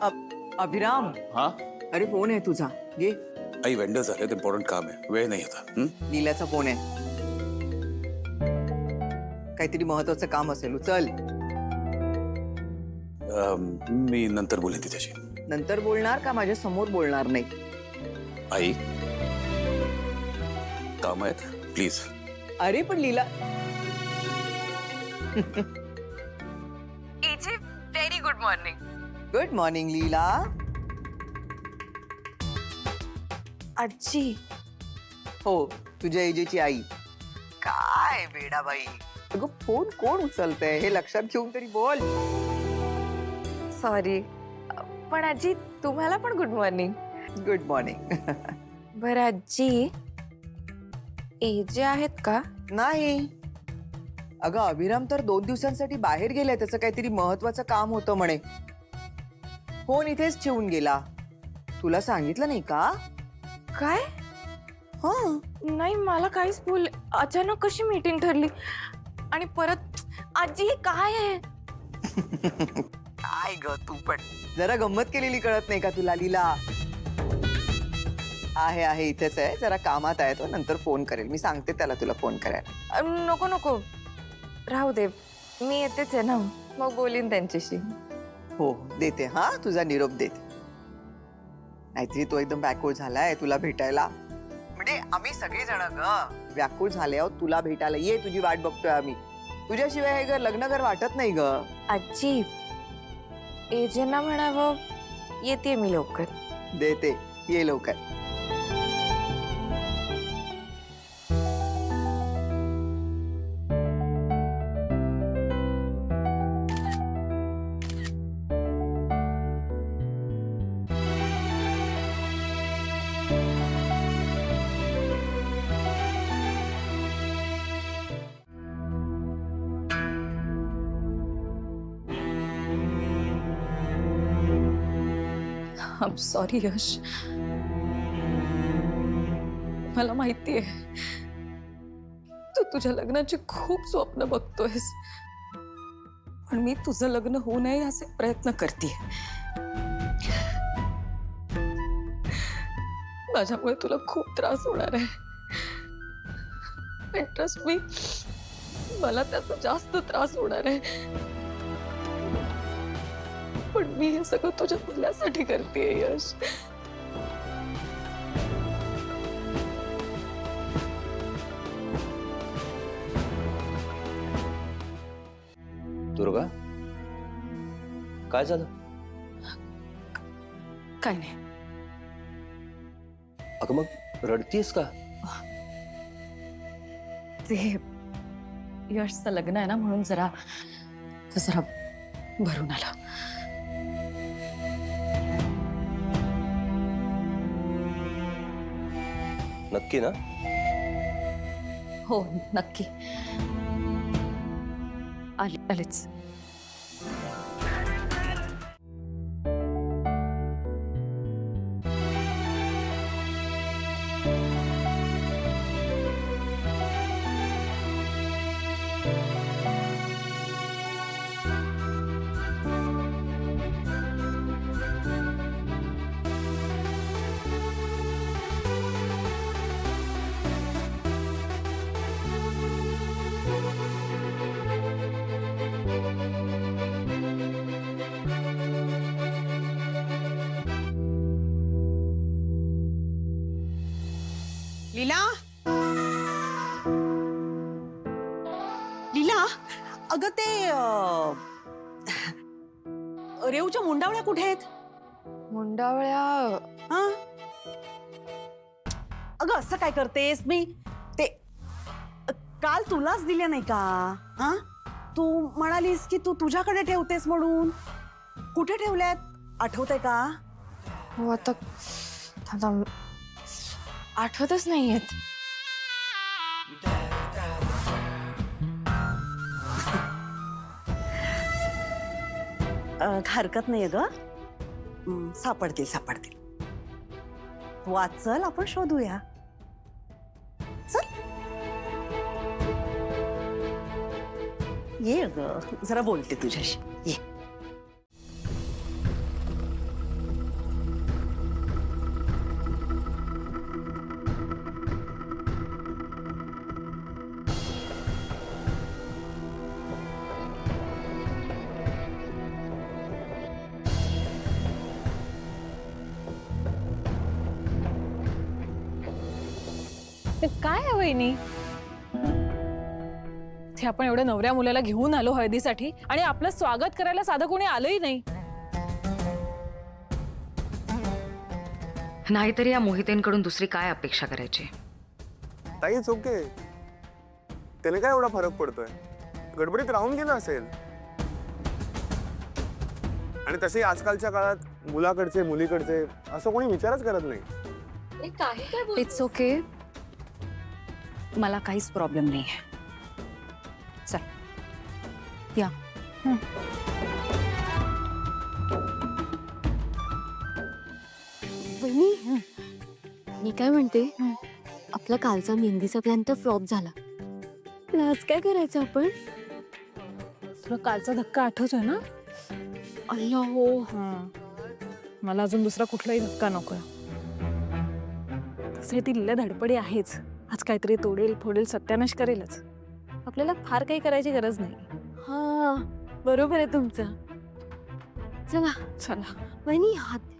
अभिराम, हाँ अरे फोन आहे तुझा, घे. आई वेंडर्स आले, इम्पॉर्टंट काम आहे, वेळ नाही आता. लीलाचा फोन आहे. काहीतरी महत्वाचं काम असेल, उचल. मी नंतर बोलेन तिच्याशी. नंतर बोलणार का माझ्या समोर बोलणार नाही? आई काम आहेत प्लीज. अरे पण लीला. एजे very good morning. Good morning Leela. आजी. हो, तुझ्या एजेची आई. काय बेडाबाई, अगं फोन कोण उचलतंय हे लक्षात घेऊन तरी बोल. सॉरी, पण आजी तुम्हाला पण गुड मॉर्निंग. Good morning. बरं आजी, एजे आहेत का? नाही, अगं अभिराम तर 2 दिवसांसाठी बाहेर गेलाय, त्याचं काहीतरी महत्वाचं काम होतं म्हणे. फोन इथेच ठेवून गेला. तुला सांगितलं नाही का? काय? हा, नाही, मला काहीच बोल. अचानक कशी मीटिंग ठरली आणि परत आजी हे काय आहे? काय ग तू पण जरा गंमत केलेली कळत नाही का तुला लीला? आहे इथेच आहे, जरा कामात आहे तो, नंतर फोन करेल. मी सांगते त्याला तुला फोन करायला. नको नको, राहू दे, मी येतेच आहे ना, मग बोलीन त्यांच्याशी. हो देते, हा तुझा निरोप देते. नाहीतरी तो एकदम व्याकुळ झालाय तुला भेटायला. म्हणजे आम्ही सगळेजण ग व्याकुळ झाले आहोत तुला भेटायला. ये, तुझी वाट बघतोय आम्ही. तुझ्याशिवाय हे घर लग्न घर वाटत नाही ग. आजी, एजेंना म्हणावं येते मी लवकर. देते, ये लवकर. I'm sorry यश, मला माहितीये तू तुझ्या लग्नाची खूप स्वप्न बघतोयस, पण मी तुझं लग्न होऊ नये असे प्रयत्न करते. माझ्यामुळे तुला खूप त्रास होणार आहे, पण ट्रस्ट मी, मला त्याचा जास्त त्रास होणार आहे. पण मी हे सगळं तुझ्या भल्यासाठी करते यश. दुर्गा, काय झालं? काय नाही. अगं मग रडतीयस का? ते यशचं लग्न आहे ना, म्हणून जरा भरून आलं. नक्की ना? हो नक्की. आलेच. लीला, लीला, अगं ते रेवच्या मुंडावळ्या कुठे आहेत? मुंडावळ्या? हा, अगं असं काय करतेस? मी ते काल तुलाच दिल्या नाही का? हा, तू म्हणालीस की तू तुझ्याकडे ठेवतेस म्हणून. कुठे ठेवल्यात आठवतंय का? हो, आता आठवतच नाहीयेत. हरकत नाहीये ग, सापडतील. वाचल, आपण शोधूया. चल ये ग, जरा बोलते तुझ्याशी. ये. काय आहे वहिनी? ते आपण एवढ्या नवऱ्या मुलाला घेऊन आलो हळदीसाठी आणि आपलं स्वागत करायला साधं कोणी आलंही नाही. नाहीतरी या मोहितेंकडून दुसरी काय अपेक्षा करायची? ताईच ओके, त्याने काय एवढा फरक पडतोय? गडबडीत राहून गेला असेल. आणि तसे आजकालच्या काळात मुलाकडचे मुलीकडचे असं कोणी विचारच करत नाही. इट्स ओके, मला काहीच प्रॉब्लेम नाही आहे. चल या. वहिनी, मी काय म्हणते, आपला कालचा मेहंदीचा प्लॅन तर फ्लॉप झाला, पण आज काय करायचं आपण? तुला कालचा धक्का आठवतोय ना? अय्या हो. मला अजून दुसरा कुठलाही धक्का नकोय. तसे ती लिला धडपडी आहेच. आज काहीतरी तोडेल फोडेल सत्यानाश करेलच. आपल्याला फार काही करायची गरज नाही. हा, बरोबर आहे तुमचं. चला चला. वहिनी, हात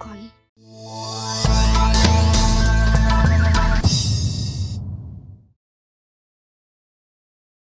काय